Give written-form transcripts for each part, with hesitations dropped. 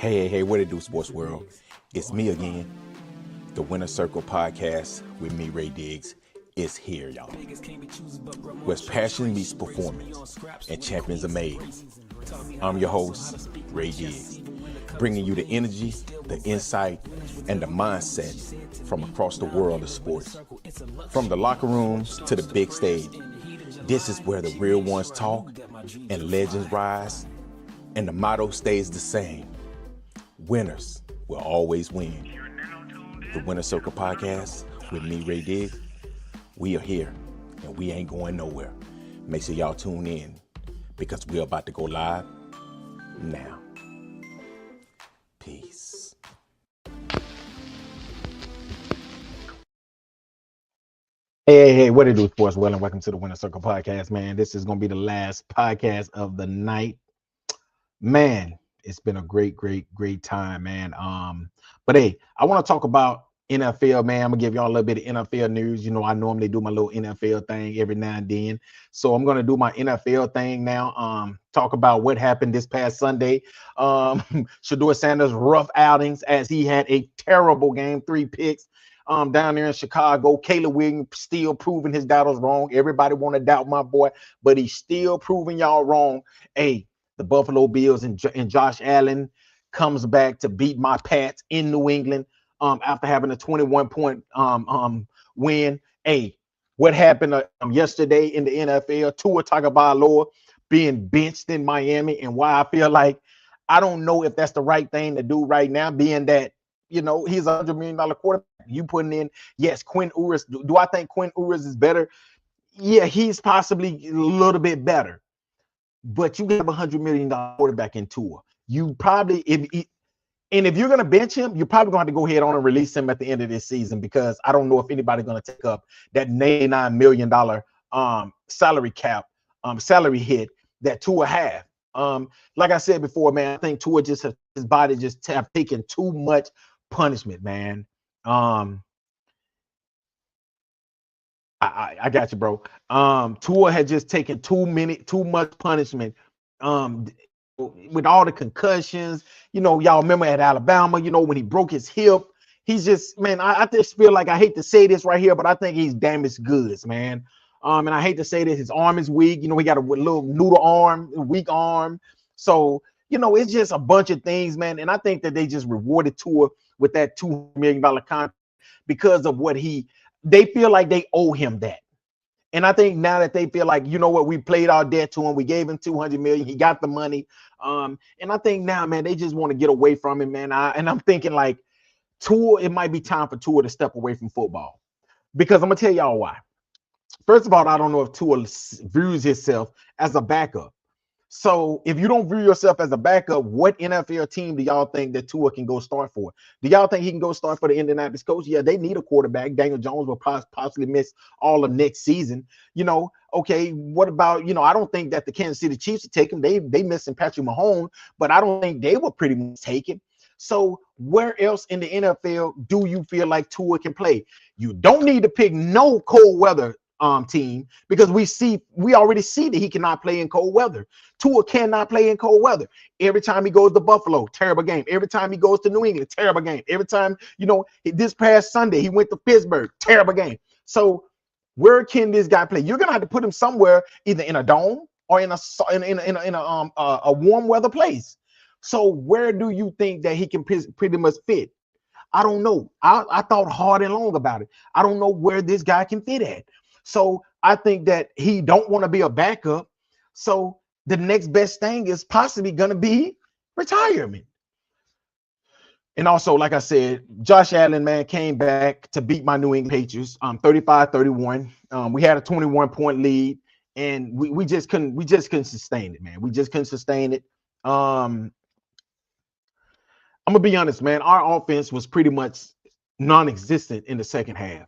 Hey, what it do, sports world? It's me again. The Winner Circle podcast with me, Ray Diggs, is here, y'all. Where passion meets performance and champions are made. I'm your host, Ray Diggs, bringing you the energy, the insight, and the mindset from across the world of sports. From the locker rooms to the big stage, this is where the real ones talk and legends rise, and the motto stays the same. Winners will always win. The Winner Circle podcast with me, Ray Diggs. We are here and we ain't going nowhere. Make sure y'all tune in because we're about to go live now. Peace. Hey, what it do, sports world, and welcome to the Winner Circle podcast, man. This is going to be the last podcast of the night. Man, it's been a great time, man. But hey, I want to talk about NFL, man. I'm gonna give y'all a little bit of NFL news. You know, I normally do my little NFL thing every now and then. So I'm gonna do my NFL thing now. Talk about what happened this past Sunday. Shedeur Sanders' rough outings as he had a terrible game, 3 picks. Down there in Chicago, Caleb Williams still proving his doubters wrong. Everybody want to doubt my boy, but he's still proving y'all wrong. Hey, the Buffalo Bills and Josh Allen comes back to beat my Pats in New England after having a 21-point win. Hey, what happened yesterday in the NFL? Tua Tagovailoa being benched in Miami, and why I feel like I don't know if that's the right thing to do right now, being that, you know, he's $100 million quarterback. You putting in, yes, Quinn Ewers. Do I think Quinn Ewers is better? Yeah, he's possibly a little bit better. But you have $100 million quarterback in Tua. You probably, if you're going to bench him, you're probably going to have to go ahead on and release him at the end of this season, because I don't know if anybody's going to take up that $89 million salary cap, salary hit that Tua have. Like I said before, man, I think Tua his body just have taken too much punishment, man. I got you, bro. Tua had just taken too much punishment. With all the concussions, you know, y'all remember at Alabama, you know, when he broke his hip, he's just, man, I just feel like, I hate to say this right here, but I think he's damaged goods, man. And I hate to say that his arm is weak. You know, he got a little noodle arm, weak arm. So, you know, it's just a bunch of things, man. And I think that they just rewarded Tua with that $2 million contract because of what they feel like they owe him that. And I think now that they feel like, you know what, we played our debt to him. We gave him $200 million. He got the money. And I think now, man, they just want to get away from him, man. I'm thinking like Tua, it might be time for Tua to step away from football, because I'm going to tell y'all why. First of all, I don't know if Tua views himself as a backup. So if you don't view yourself as a backup, what NFL team do y'all think that Tua can go start for? Do y'all think he can go start for the Indianapolis Colts? Yeah, they need a quarterback. Daniel Jones will possibly miss all of next season. You know, okay, what about, you know, I don't think that the Kansas City Chiefs would take him. They missing Patrick Mahomes, but I don't think they will pretty much take him. So where else in the NFL do you feel like Tua can play? You don't need to pick no cold weather team, because we already see that he cannot play in cold weather. Tua cannot play in cold weather. Every time he goes to Buffalo, terrible game. Every time he goes to New England, terrible game. Every time, you know, this past Sunday he went to Pittsburgh, terrible game. So where can this guy play? You're gonna have to put him somewhere, either in a dome or in a warm weather place. So where do you think that he can pretty much fit? I don't know. I thought hard and long about it. I don't know where this guy can fit at. So I think that he don't want to be a backup. So the next best thing is possibly going to be retirement. And also, like I said, Josh Allen, man, came back to beat my New England Patriots 35-31. We had a 21-point lead, and we just couldn't sustain it, man. We just couldn't sustain it. I'm gonna be honest, man. Our offense was pretty much non-existent in the second half.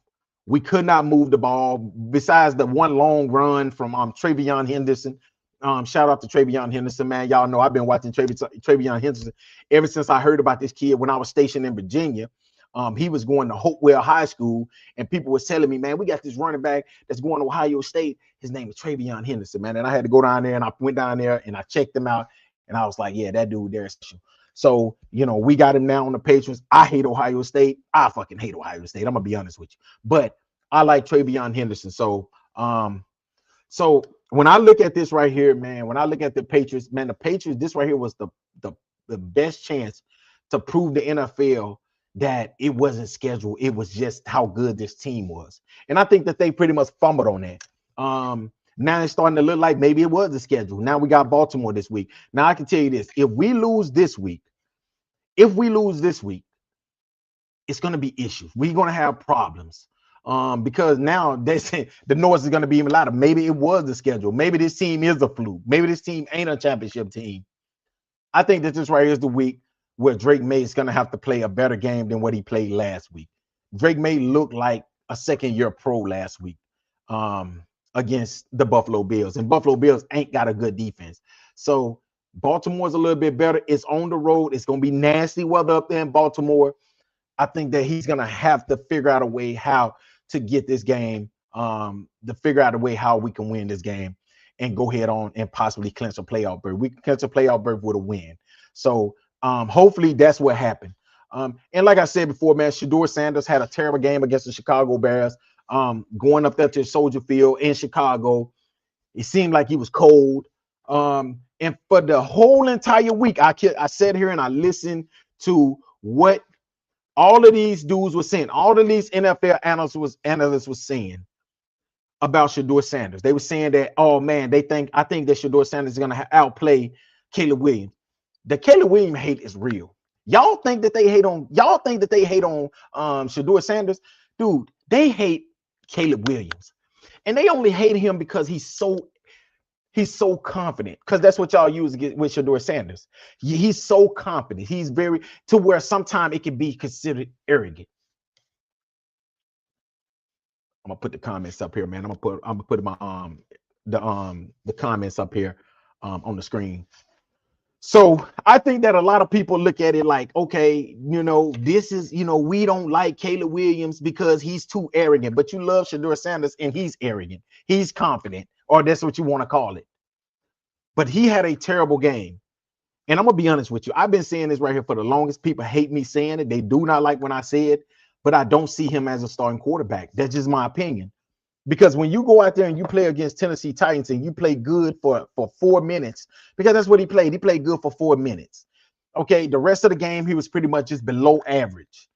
We could not move the ball besides the one long run from TreVeyon Henderson. Shout out to TreVeyon Henderson, man. Y'all know I've been watching TreVeyon Henderson ever since I heard about this kid when I was stationed in Virginia. He was going to Hopewell High School, and people were telling me, man, we got this running back that's going to Ohio State. His name is TreVeyon Henderson, man. And I had to go down there, and I went down there and I checked him out, and I was like, yeah, that dude there is special. So, we got him now on the Patriots. I hate Ohio State. I fucking hate Ohio State. I'm gonna be honest with you. But I like TreVeyon Henderson. So when I look at this right here, man, when I look at the Patriots, man, the Patriots, this right here was the best chance to prove the NFL that it wasn't scheduled. It was just how good this team was. And I think that they pretty much fumbled on that. Now it's starting to look like maybe it was the schedule. Now we got Baltimore this week. Now I can tell you this: if we lose this week, it's going to be issues. We're going to have problems. Because now they say the noise is going to be even louder. Maybe it was the schedule. Maybe this team is a fluke. Maybe this team ain't a championship team. I think that this right here is the week where Drake May is going to have to play a better game than what he played last week. Drake May looked like a second-year pro last week against the Buffalo Bills. And Buffalo Bills ain't got a good defense. So Baltimore's a little bit better. It's on the road. It's going to be nasty weather up there in Baltimore. I think that he's going to have to figure out a way how to get this game, to figure out a way how we can win this game and go ahead on and possibly clinch a playoff berth. We can clinch a playoff berth with a win. So hopefully that's what happened. And like I said before, man, Shedeur Sanders had a terrible game against the Chicago Bears. Going up there to Soldier Field in Chicago, it seemed like he was cold. And for the whole entire week, I sat here and I listened to what all of these dudes were saying. All of these NFL analysts was saying about Shedeur Sanders. They were saying that, oh man, I think that Shedeur Sanders is gonna outplay Caleb Williams. The Caleb Williams hate is real. Y'all think that they hate on Shedeur Sanders? Dude, they hate Caleb Williams. And they only hate him because he's so confident, because that's what y'all use with Shedeur Sanders. He's so confident. He's very, to where sometimes it can be considered arrogant. I'm gonna put the comments up here, man. I'm gonna put my the comments up here on the screen. So I think that a lot of people look at it like, okay, this is, we don't like Caleb Williams because he's too arrogant, but you love Shedeur Sanders and he's arrogant. He's confident, or that's what you want to call it. But he had a terrible game. And I'm going to be honest with you. I've been saying this right here for the longest. People hate me saying it. They do not like when I say it, but I don't see him as a starting quarterback. That's just my opinion. Because when you go out there and you play against Tennessee Titans and you play good for 4 minutes, because that's what he played. He played good for 4 minutes. Okay, the rest of the game, he was pretty much just below average.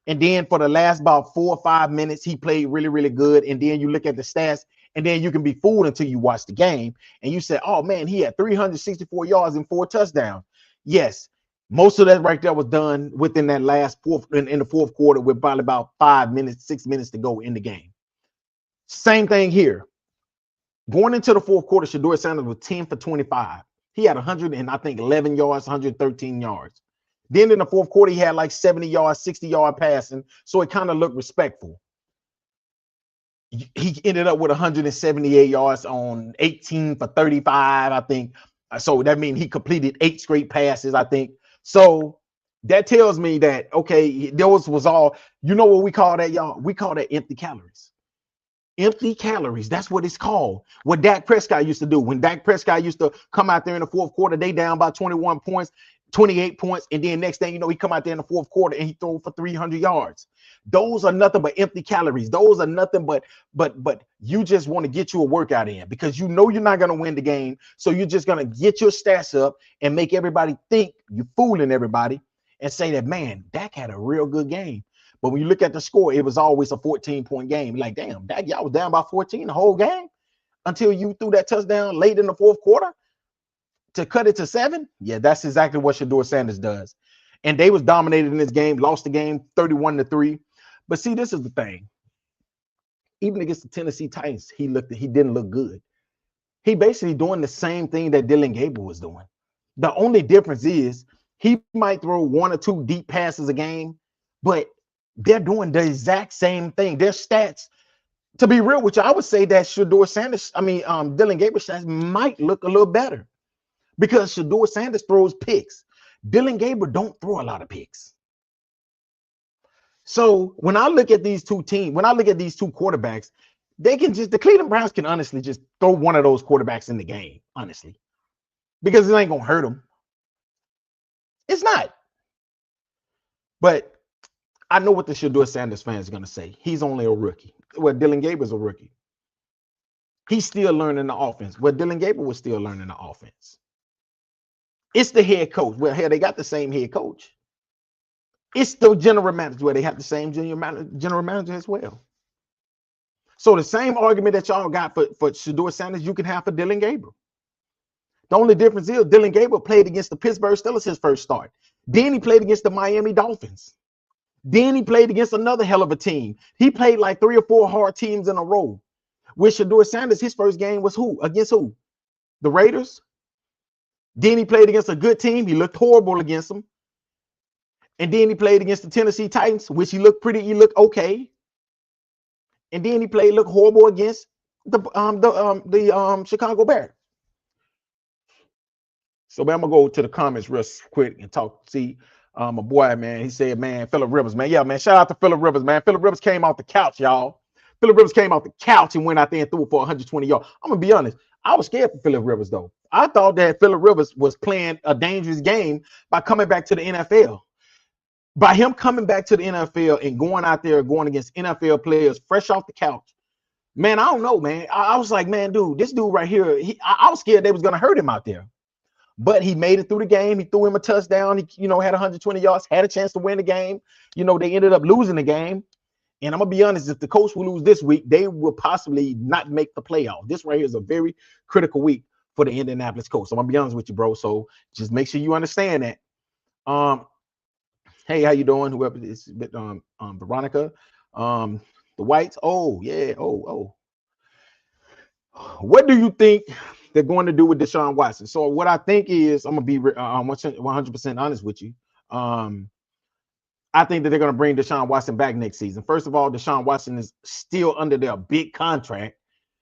And then for the last about 4 or 5 minutes, he played really, really good. And then you look at the stats, and then you can be fooled until you watch the game. And you say, oh, man, he had 364 yards and 4 touchdowns. Yes, most of that right there was done within that last in the fourth quarter with probably about 5 minutes, 6 minutes to go in the game. Same thing here. Going into the fourth quarter, Shedeur Sanders was 10 for 25. He had 11 yards, 113 yards. Then in the fourth quarter, he had like 70 yards, 60-yard passing. So it kind of looked respectful. He ended up with 178 yards on 18 for 35, I think. So that means he completed 8 straight passes, I think. So that tells me that, okay, those was all, what we call that, y'all? We call that empty calories. Empty calories. That's what it's called. What Dak Prescott used to do. When Dak Prescott used to come out there in the fourth quarter, they down by 21 points, 28 points. And then next thing you know, he come out there in the fourth quarter and he throw for 300 yards. Those are nothing but empty calories. Those are nothing but you just want to get you a workout in because you're not going to win the game. So you're just going to get your stats up and make everybody think you're fooling everybody and say that, man, Dak had a real good game. But when you look at the score, it was always a 14-point game. Like, damn, Dak, y'all was down by 14 the whole game until you threw that touchdown late in the fourth quarter to cut it to 7. Yeah, that's exactly what Shedeur Sanders does. And they was dominated in this game, lost the game 31-3. But see, this is the thing. Even against the Tennessee Titans, he didn't look good. He basically doing the same thing that Dillon Gabriel was doing. The only difference is he might throw 1 or 2 deep passes a game, but they're doing the exact same thing. Their stats, to be real with you, I would say that Dillon Gabriel stats might look a little better because Shedeur Sanders throws picks. Dillon Gabriel don't throw a lot of picks. So when I look at these two teams, when I look at these two quarterbacks, the Cleveland Browns can honestly just throw one of those quarterbacks in the game, honestly, because it ain't gonna hurt them. It's not. But I know what the Shedeur Sanders fans are going to say. He's only a rookie. Well, Dylan Gabriel's a rookie. He's still learning the offense. Well, Dylan Gabriel was still learning the offense. It's the head coach. Well, hell, they got the same head coach. It's the general manager where they have the same general manager as well. So the same argument that y'all got for Shedeur Sanders, you can have for Dylan Gabriel. The only difference is Dylan Gabriel played against the Pittsburgh Steelers his first start. Then he played against the Miami Dolphins. Then he played against another hell of a team. He played like 3 or 4 hard teams in a row. With Shedeur Sanders, his first game was who? Against who? The Raiders. Then he played against a good team. He looked horrible against them. And then he played against the Tennessee Titans, which he looked okay. And then he looked horrible against the Chicago Bears. So man, I'm gonna go to the comments real quick and talk. See, my boy, man, he said, man, Phillip Rivers, man. Yeah, man, shout out to Phillip Rivers, man. Phillip Rivers came off the couch, y'all. Phillip Rivers came off the couch and went out there and threw it for 120 yards. I'm gonna be honest, I was scared for Phillip Rivers, though. I thought that Phillip Rivers was playing a dangerous game by coming back to the NFL. By him coming back to the NFL and going out there going against NFL players fresh off the couch, man, I don't know, man. I was like, man, dude, this dude right here, I was scared they was gonna hurt him out there. But he made it through the game. He threw him a touchdown. He, had 120 yards, had a chance to win the game. They ended up losing the game. And I'm going to be honest, if the coach will lose this week, they will possibly not make the playoff. This right here is a very critical week for the Indianapolis Colts. So I'm going to be honest with you, bro. So just make sure you understand that. Hey, how you doing? Whoever is Veronica. The Whites. Oh, yeah. Oh. What do you think they're going to do with Deshaun Watson? So what I think is, I'm going to be 100% honest with you. I think that they're going to bring Deshaun Watson back next season. First of all, Deshaun Watson is still under their big contract.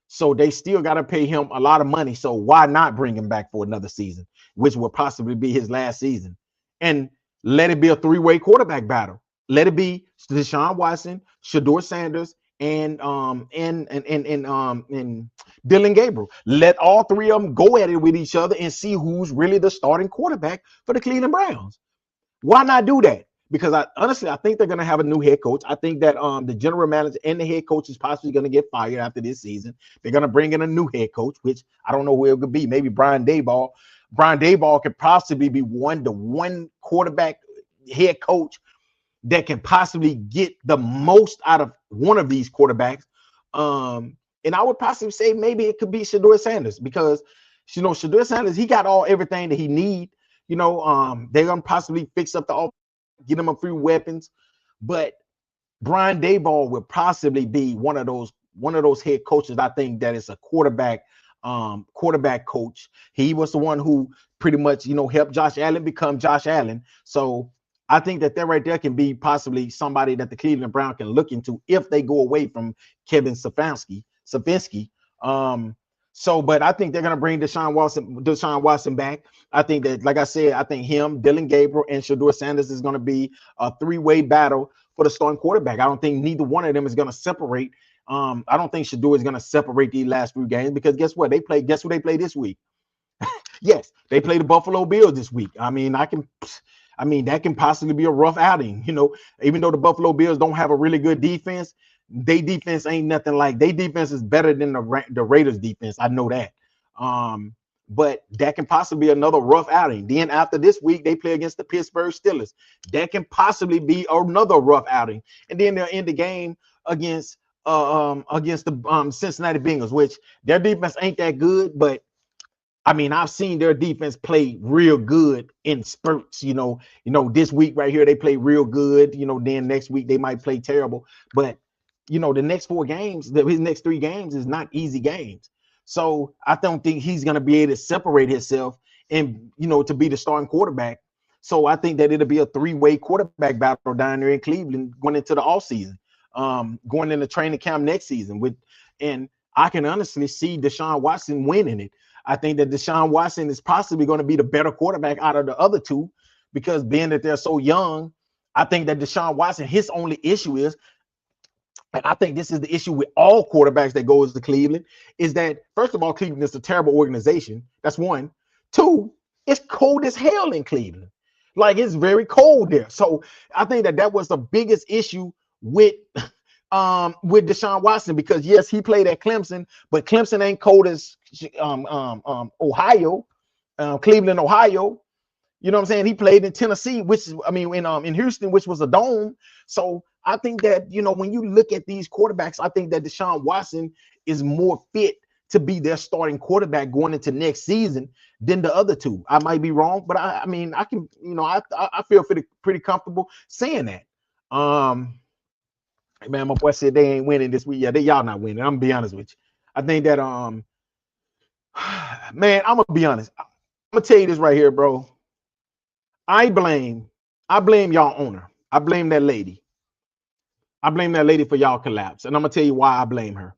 So they still got to pay him a lot of money. So why not bring him back for another season, which will possibly be his last season? And let it be a 3-way quarterback battle. Let it be Deshaun Watson, Shedeur Sanders, and Dylan Gabriel. Let all 3 of them go at it with each other and see who's really the starting quarterback for the Cleveland Browns. Why not do that? Because I think they're going to have a new head coach. I think that the general manager and the head coach is possibly going to get fired after this season. They're going to bring in a new head coach, which I don't know who it could be. Maybe Brian Daboll. Brian Daboll could possibly be one quarterback head coach that can possibly get the most out of one of these quarterbacks. And I would possibly say maybe it could be Shedeur Sanders, because Shedeur Sanders, he got everything that he need. They're gonna possibly fix up the offense, get him a few weapons, but Brian Daboll will possibly be one of those head coaches. I think that is a quarterback coach. He was the one who pretty much helped Josh Allen become Josh Allen. So I think that right there can be possibly somebody that the Cleveland Browns can look into if they go away from Kevin Stefanski. But I think they're gonna bring Deshaun Watson back. I think that, like I said, I think him, Dylan Gabriel, and Shedeur Sanders is gonna be a 3-way battle for the starting quarterback. I don't think neither one of them is gonna separate. I don't think Shedeur is gonna separate these last few games, because guess what? Guess who they play this week? Yes, they play the Buffalo Bills this week. That can possibly be a rough outing. Even though the Buffalo Bills don't have a really good defense, their defense ain't nothing like. Their defense is better than the Raiders defense. I know that. But that can possibly be another rough outing. Then after this week, they play against the Pittsburgh Steelers. That can possibly be another rough outing. And then they'll end the game against the Cincinnati Bengals, which their defense ain't that good, but I've seen their defense play real good in spurts. This week right here, they play real good. Then next week they might play terrible. But, the next 4 games, his next 3 games is not easy games. So I don't think he's going to be able to separate himself and, to be the starting quarterback. So I think that it'll be a 3-way quarterback battle down there in Cleveland going into the offseason, going into training camp next season. And I can honestly see Deshaun Watson winning it. I think that Deshaun Watson is possibly going to be the better quarterback out of the other 2, because being that they're so young, I think that Deshaun Watson, his only issue is, and I think this is the issue with all quarterbacks that goes to Cleveland, is that, first of all, Cleveland is a terrible organization. That's one. 2, it's cold as hell in Cleveland. Like it's very cold there. So I think that was the biggest issue with with Deshaun Watson, because yes, he played at Clemson, but Clemson ain't cold as Ohio, Cleveland, Ohio. You know what I'm saying? He played in Tennessee, which is, I mean, in Houston, which was a dome. So I think that, you know, when you look at these quarterbacks, I think that Deshaun Watson is more fit to be their starting quarterback going into next season than the other two. I might be wrong, but I mean, I can, you know, I feel pretty comfortable saying that. Man, my boy said they ain't winning this week. Yeah, y'all not winning. I'm gonna be honest with you. I think that man, I'm gonna be honest. I'm gonna tell you this right here, bro. I blame y'all owner. I blame that lady. I blame that lady for y'all collapse. And I'm gonna tell you why I blame her.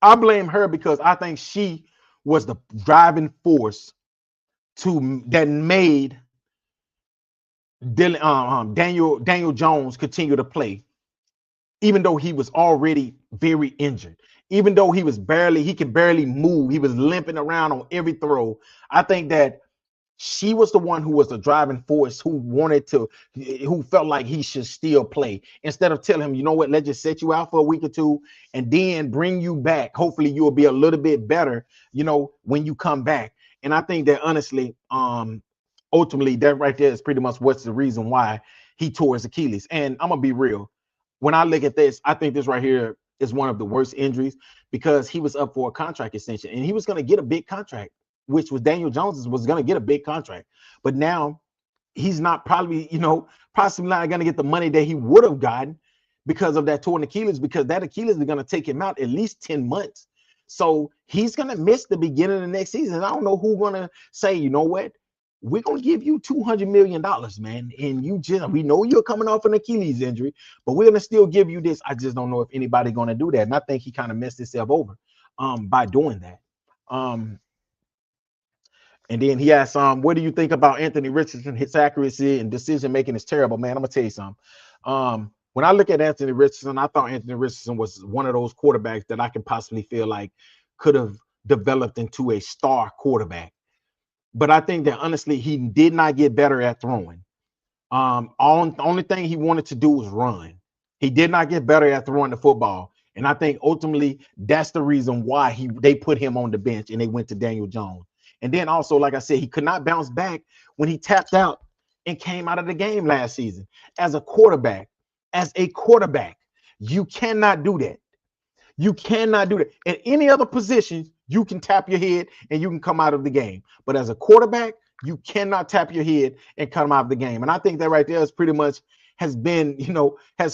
I blame her because I think she was the driving force that made Daniel Jones continue to play, even though he was already very injured, even though he could barely move. He was limping around on every throw. I think that she was the one who was the driving force, who felt like he should still play, instead of telling him, you know what, let's just set you out for a week or two and then bring you back. Hopefully you'll be a little bit better, you know, when you come back. And I think that honestly, ultimately that right there is pretty much what's the reason why he tore his Achilles. And I'm gonna be real. When I look at this, I think this right here is one of the worst injuries, because he was up for a contract extension and he was going to get a big contract, which was Daniel Jones was going to get a big contract. But now he's not probably, you know, possibly not going to get the money that he would have gotten because of that torn Achilles, because that Achilles is going to take him out at least 10 months. So he's going to miss the beginning of the next season. I don't know who's going to say, you know what, we're going to give you $200 million, man. And we know you're coming off an Achilles injury, but we're going to still give you this. I just don't know if anybody going to do that. And I think he kind of messed himself over by doing that. And then he asked, what do you think about Anthony Richardson? His accuracy and decision making is terrible, man. I'm gonna tell you something. When I look at Anthony Richardson, I thought Anthony Richardson was one of those quarterbacks that I can possibly feel like could have developed into a star quarterback. But I think that honestly, he did not get better at throwing. The only thing he wanted to do was run. He did not get better at throwing the football. And I think ultimately that's the reason why they put him on the bench and they went to Daniel Jones. And then also, like I said, he could not bounce back when he tapped out and came out of the game last season. As a quarterback, you cannot do that. You cannot do that. At any other position, you can tap your head and you can come out of the game. But as a quarterback, you cannot tap your head and come out of the game. And I think that right there is pretty much has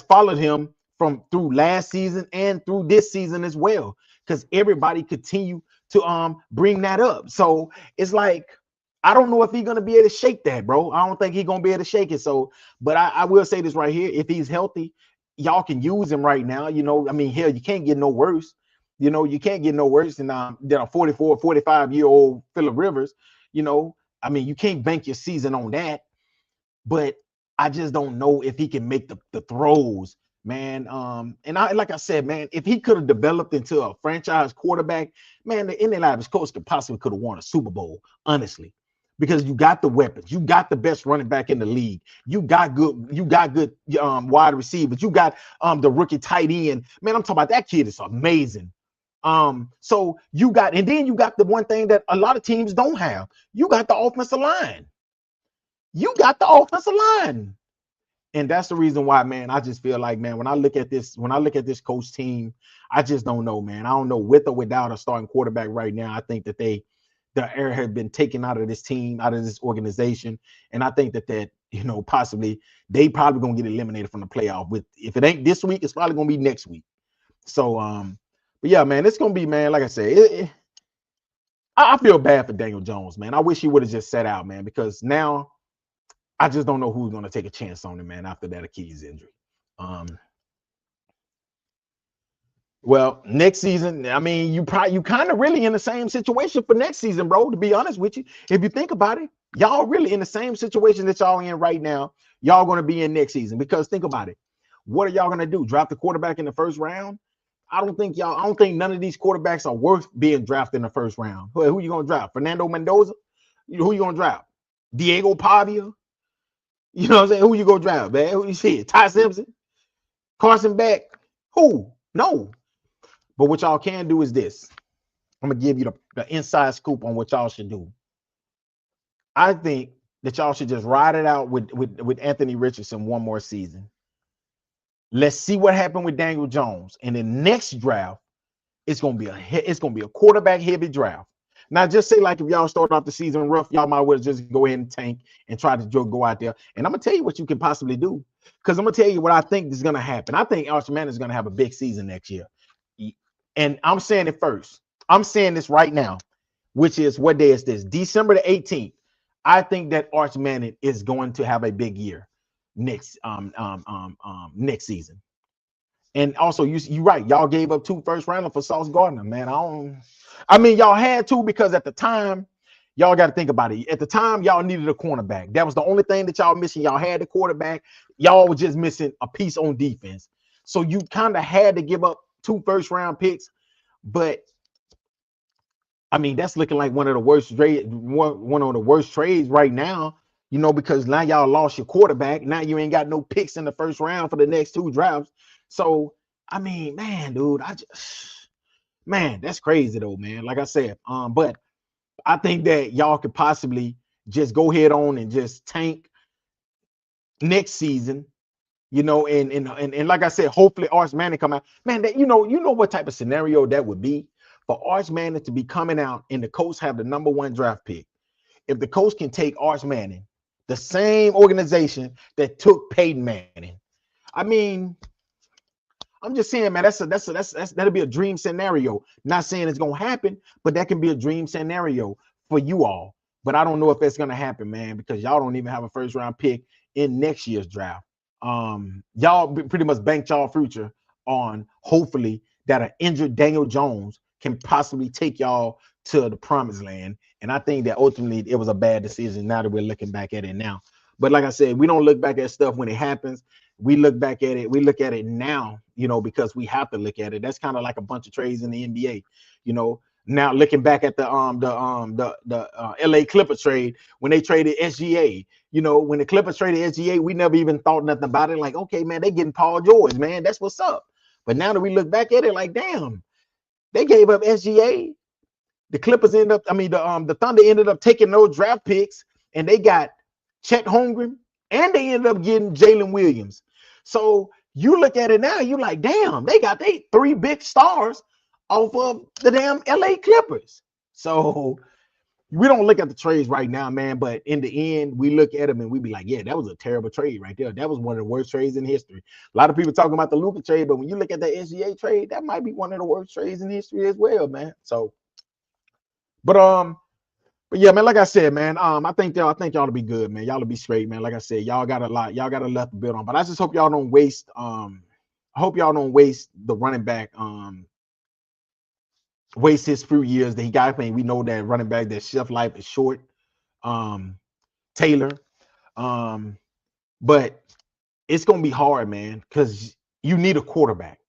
followed him through last season and through this season as well, because everybody continue to bring that up. So it's like, I don't know if he's gonna be able to shake that, bro. I don't think he's gonna be able to shake it. So, but I will say this right here: if he's healthy, y'all can use him right now. You know, I mean, hell, you can't get no worse. You know, you can't get no worse than a 44, 45-year-old Phillip Rivers. You know, I mean, you can't bank your season on that. But I just don't know if he can make the throws, man. And like I said, man, if he could have developed into a franchise quarterback, man, the Indianapolis Colts could have won a Super Bowl, honestly, because you got the weapons, you got the best running back in the league, you got good wide receivers, you got the rookie tight end, man. I'm talking about that kid is amazing. So and then you got the one thing that a lot of teams don't have. You got the offensive line. And that's the reason why, man, I just feel like, man, when I look at this coach team, I just don't know, man. I don't know, with or without a starting quarterback right now. I think that the air had been taken out of this team, out of this organization. And I think that you know, possibly they probably gonna get eliminated from the playoff. If it ain't this week, it's probably gonna be next week. So but yeah, man, it's gonna be, man, like I said, I feel bad for Daniel Jones, man. I wish he would have just sat out, man, because now I just don't know who's going to take a chance on him, man, after that Achilles injury. Well, next season, I mean, you kind of really in the same situation for next season, bro, to be honest with you. If you think about it, y'all really in the same situation that y'all in right now, y'all going to be in next season. Because think about it. What are y'all going to do? Draft the quarterback in the first round? I don't think none of these quarterbacks are worth being drafted in the first round. Who you going to draft? Fernando Mendoza? Who you going to draft? Diego Pavia? You know what I'm saying? Who you go draft, man? Who you see? Ty Simpson, Carson Beck? Who? No. But what y'all can do is this. I'm gonna give you the inside scoop on what y'all should do. I think that y'all should just ride it out with Anthony Richardson one more season. Let's see what happened with Daniel Jones. And the next draft, it's gonna be a quarterback heavy draft. Now, just say like if y'all start off the season rough, y'all might well just go ahead and tank and try to go out there. And I'm gonna tell you what you can possibly do, because I'm gonna tell you what I think is gonna happen. I think Arch Manning is gonna have a big season next year, and I'm saying it first. I'm saying this right now, which is what day is this? December the 18th. I think that Arch Manning is going to have a big year next next season. And also, you right. Y'all gave up 2 first rounders for Sauce Gardner, man. I mean, y'all had to, because at the time, y'all got to think about it. At the time, y'all needed a cornerback. That was the only thing that y'all missing. Y'all had the quarterback. Y'all were just missing a piece on defense. So you kind of had to give up 2 first-round picks. But I mean, that's looking like one of the worst trades right now. You know, because now y'all lost your quarterback. Now you ain't got no picks in the first round for the next 2 drafts. So, I mean, man, dude, man, that's crazy though, man. Like I said, but I think that y'all could possibly just go ahead on and just tank next season, you know, and like I said, hopefully Arch Manning come out. Man, that you know what type of scenario that would be for Arch Manning to be coming out and the Colts have the #1 draft pick. If the Colts can take Arch Manning, the same organization that took Peyton Manning. I mean, I'm just saying, man, that'll be a dream scenario. Not saying it's gonna happen, but that can be a dream scenario for you all. But I don't know if that's gonna happen, man, because y'all don't even have a first round pick in next year's draft. Y'all pretty much banked y'all future on hopefully that an injured Daniel Jones can possibly take y'all to the promised land. And I think that ultimately it was a bad decision now that we're looking back at it now. But like I said, we don't look back at stuff when it happens. We look back at it. We look at it now, you know, because we have to look at it. That's kind of like a bunch of trades in the NBA, you know. Now looking back at the LA Clipper trade when they traded SGA, you know, when the Clippers traded SGA, we never even thought nothing about it. Like, okay, man, they getting Paul George, man, that's what's up. But now that we look back at it, like, damn, they gave up SGA. The Clippers ended up, the Thunder ended up taking those draft picks, and they got Chet Holmgren, and they ended up getting Jalen Williams. So you look at it now, you're like, damn, they got 3 big stars off of the damn LA Clippers. So we don't look at the trades right now, man, but in the end, we look at them and we be like, yeah, that was a terrible trade right there. That was one of the worst trades in history. A lot of people talking about the Luka trade, but when you look at the SGA trade, that might be one of the worst trades in history as well, man. So, but yeah, man, like I said, man, I think y'all to be good, man. Y'all to be straight, man. Like I said, y'all got a lot to build on. But I just hope y'all don't waste the running back, waste his few years that he got. I mean, we know that running back, that shelf life is short. Taylor. But it's gonna be hard, man, because you need a quarterback.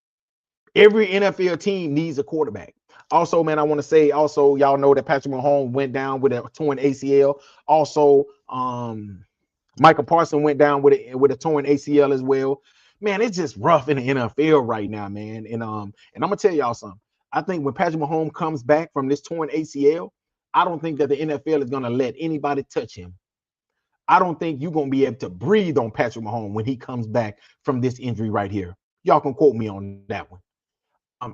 Every NFL team needs a quarterback. Also, man, I want to say also, y'all know that Patrick Mahomes went down with a torn ACL. Also, Michael Parsons went down with a torn ACL as well. Man, it's just rough in the NFL right now, man. And I'm gonna tell y'all something. I think when Patrick Mahomes comes back from this torn ACL, I don't think that the NFL is gonna let anybody touch him. I don't think you're gonna be able to breathe on Patrick Mahomes when he comes back from this injury right here. Y'all can quote me on that one.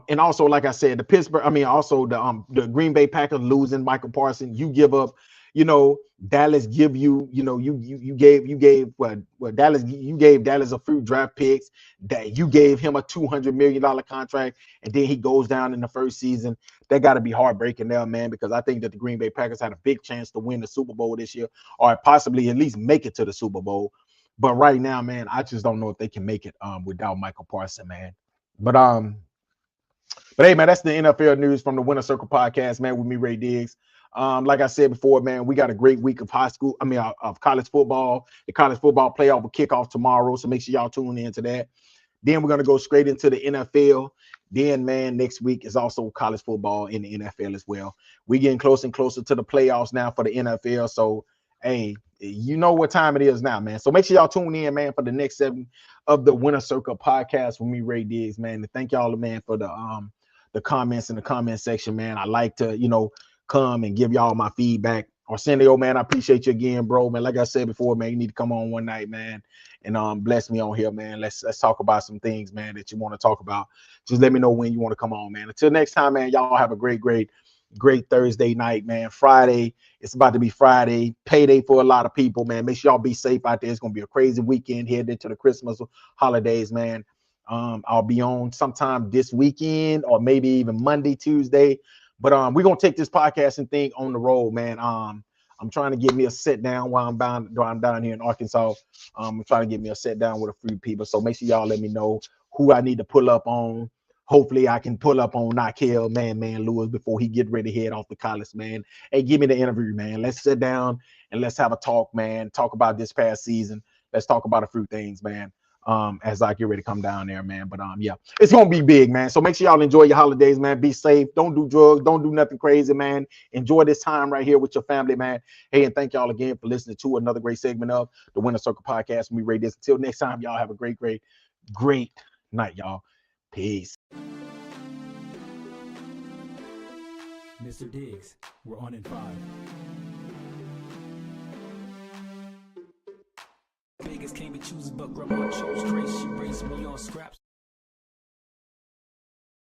And also, like I said, the Green Bay Packers losing Michael Parsons. You give up, you know, Dallas give you, you know, you gave Dallas, you gave Dallas a few draft picks, that you gave him a $200 million contract, and then he goes down in the first season. That got to be heartbreaking there, man, because I think that the Green Bay Packers had a big chance to win the Super Bowl this year, or possibly at least make it to the Super Bowl. But right now, man, I just don't know if they can make it without Michael Parsons, man. But hey, man, that's the NFL news from the Winner Circle podcast, man, with me, Ray Diggs. Like I said before, man, we got a great week of of college football. The college football playoff will kick off tomorrow, so make sure y'all tune in to that. Then we're going to go straight into the NFL. Then, man, next week is also college football in the NFL as well. We're getting closer and closer to the playoffs now for the NFL. So, hey, you know what time it is now, man. So make sure y'all tune in, man, for the next 7 of the Winner Circle podcast with me, Ray Diggs, man. And thank y'all, man, for the comments in the comment section, man. I like to, come and give y'all my feedback. Arsenio, man, I appreciate you again, bro, man. Like I said before, man, you need to come on one night, man, and bless me on here, man. Let's talk about some things, man, that you want to talk about. Just let me know when you want to come on, man. Until next time, man, y'all have a great Thursday night, man. Friday, it's about to be Friday, payday for a lot of people, man. Make sure y'all be safe out there. It's gonna be a crazy weekend heading into the Christmas holidays, man. I'll be on sometime this weekend or maybe even Monday, Tuesday. But we're gonna take this podcasting thing on the road, man. I'm trying to get me a sit down while I'm down here in Arkansas. I'm trying to get me a sit down with a few people. So make sure y'all let me know who I need to pull up on. Hopefully I can pull up on Nakel, man Lewis before he get ready to head off to college, man. Hey, give me the interview, man. Let's sit down and let's have a talk, man. Talk about this past season. Let's talk about a few things, man. As I get ready to come down there, man. But yeah, it's gonna be big, man. So make sure y'all enjoy your holidays, man. Be safe. Don't do drugs. Don't do nothing crazy, man. Enjoy this time right here with your family, man. Hey, and thank y'all again for listening to another great segment of the Winner Circle podcast. We rate this. Until next time, y'all have a great night, y'all. Peace. Mr. Diggs, we're on in 5. Vegas can't be choosers, but grandma chose grace. She raised me on scraps.